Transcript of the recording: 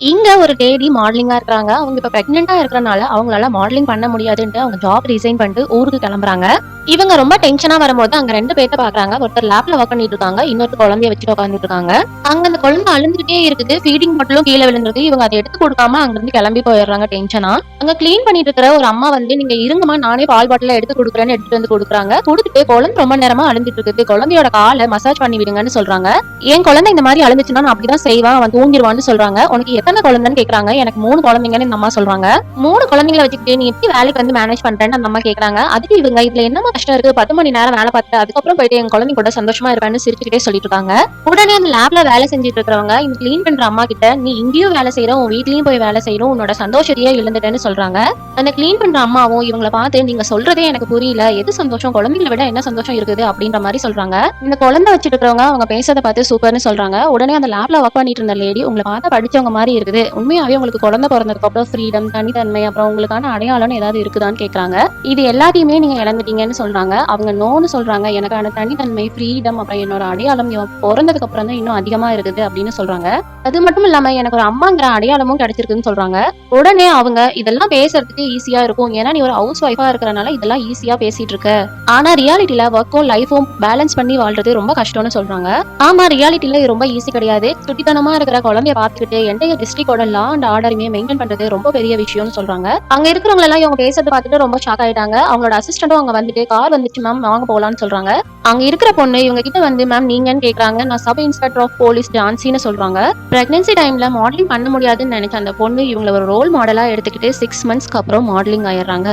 இங்க ஒரு லேடி மாடலிங்கா இருக்காங்க. அவங்க இப்ப பிரெக்னன்ட்டா இருக்கறனால, அவங்களால மாடலிங் பண்ண முடியாதுன்ட்டு அவங்க ஜாப் ரிசைன் பண்ணிட்டு ஊருக்கு கிளம்புறாங்க. இவங்க ரொம்ப டென்ஷனா வரும்போது அங்க 2 பேத்த பார்க்குறாங்க. ஒருத்தர் லேப்ல வொர்க் பண்ணிட்டு இருக்காங்க. இன்னொருத்தர் குழந்தைய வச்சுட்டு உட்கார்ந்துட்டு இருக்காங்க. அங்க அந்த குழந்தை அழுந்துகிட்டே இருக்குது. ஃபீடிங் பாட்டிலும் கீழ விழுந்திருக்கு. இவங்க அத எடுத்து குடுக்காம அங்கிருந்து கிளம்பி போயிடுறாங்க டென்ஷனா. அங்க கிளீன் பண்ணிட்டு இருக்கிற ஒரு அம்மா வந்து, "நீங்க இருங்கம்மா, நானே பால் பாட்டில எடுத்து குடுக்குறேன்னு" எடுத்துட்டு வந்து குடுக்குறாங்க. குடுத்துட்டு குழந்தை ரொம்ப நேரமா அழுந்துட்டு இருக்குது. குழந்தையோட கால மசாஜ் பண்ணி விடுங்கன்னு சொல்றாங்க. என் குழந்தை இந்த மாரி அழுந்துச்சுன்னா நான் அப்படிதான் செய்வேன். அவன் தூங்கிருவான்னு சொல்றாங்க. "உனக்கு எத்தன குழந்தைன்னு கேக்குறாங்க?" எனக்கு 3 குழந்தைங்கன்னு இந்த அம்மா சொல்றாங்க. 3 குழந்தைங்கள வச்சுக்கிட்டு நீ எப்படி வேலைக்கு வந்து மேனேஜ் பண்றேன்னு அந்த அம்மா கேக்குறாங்க. அதுக்கு இவங்க, "இதுல என்னம்மா கஷ்டம் இருக்கு? 10 மணி நேரம் வேலை பார்த்துட்டு அதுக்கப்புறம் போயிட்டு என் குழந்தை கூட சந்தோஷமா இருப்பேன்னு" சிரிச்சுக்கிட்டே சொல்லிட்டு இருக்காங்க. உடனே அந்த லேப்ல வேலை செஞ்சுட்டு இருக்கிறவங்க இந்த கிளீன் பண்ற அம்மா கிட்ட, "நீ இங்கேயும் வேலை செய்யற, உன் வீட்லயும் போய் வேலை செய்யணும், உன்னோட சந்தோஷத்தையே இழந்துட்டேன்னு" சொல்றாங்க. அந்த கிளீன் பண்ற அம்மாவும் இவங்கள பார்த்து, "நீங்க சொல்றதே எனக்கு புரியல. எது சந்தோஷம்? குழந்தைகளை விட என்ன சந்தோஷம் இருக்குது?" அப்படின்ற மாதிரி சொல்றாங்க. இந்த குழந்தை வச்சுட்டு இருக்கிறவங்க அவங்க பேசுறத பார்த்து சூப்பர்னு சொல்றாங்க. உடனே அந்த லேப்ல ஒர்க் பண்ணிட்டு இருந்த லேடி, "உங்களை பார்த்தா படிச்சவங்க மாதிரி இருக்குது. உண்மையாவே உங்களுக்கு குழந்தை பிறந்ததுக்கு அப்புறம் ஃப்ரீடம், தனித்தன்மை, அப்புறம் உங்களுக்கான அடையாளம்னு ஏதாவது இருக்குதான்னு கேக்குறாங்க. இது எல்லாத்தையுமே நீங்க இழந்துட்டீங்கன்னு சொல்றாங்க. அவங்க நோன்னு சொல்றாங்க. எனக்கான தனித்தன்மை, ஃப்ரீடம், அப்புறம் என்னோட அடையாளம் இவன் பிறந்ததுக்கு அப்புறம் தான் இன்னும் அதிகமா இருக்குது அப்படின்னு சொல்றாங்க. அது மட்டும் இல்லாம எனக்கு ஒரு அம்மாங்கிற அடையாளமும் கிடைச்சிருக்குன்னு சொல்றாங்க. உடனே அவங்க, இதெல்லாம் பேசுறதுக்கு ஈஸியா இருக்கும். ஏன்னா நீ ஒரு ஹவுஸ் ஒய்ஃபா இருக்கறனால இதெல்லாம் ஈஸியா பேசிட்டு இருக்க. ஆனா ரியாலிட்டில ஒர்க்கும் லைஃபும் பேலன்ஸ் பண்ணி வாழ்றது ரொம்ப கஷ்டம்னு சொல்றாங்க. ஆமா, ரியாலிட்டில இது ரொம்ப ஈஸி கிடையாது. சுட்டித்தனமா இருக்கிற குழந்தைய பார்த்துக்கிட்டு என்டையர் டிஸ்ட்ரிக்டோட லா அண்ட் ஆர்டரையுமே மெயின்டைன் பண்றது ரொம்ப பெரிய விஷயம்னு சொல்றாங்க. அங்க இருக்கிறவங்க எல்லாம் இவங்க பேசுறத பார்த்துட்டு ரொம்ப ஷாக் ஆயிட்டாங்க. அவங்களோட அசிஸ்டன்ட்டும் அங்க வந்துட்டு, "கார் வந்துச்சு மேம், வாங்க போலாம்னு" சொல்றாங்க. அங்க இருக்கிற பொண்ணு இவங்க கிட்ட வந்து, "மேம் நீங்கன்னு" கேக்குறாங்க. "நான் சப் இன்ஸ்பெக்டர் ஆஃப் போலீஸ் ஜான்சின்னு" சொல்றாங்க. பிரெக்னன்சி டைம்ல மாடலிங் பண்ண முடியாதுன்னு நினைச்ச அந்த பொண்ணு இவங்கள ஒரு ரோல் மாடலா எடுத்துக்கிட்டு 6 மந்த்ஸ்க்கு அப்புறம் மாடலிங் ஆயிடுறாங்க.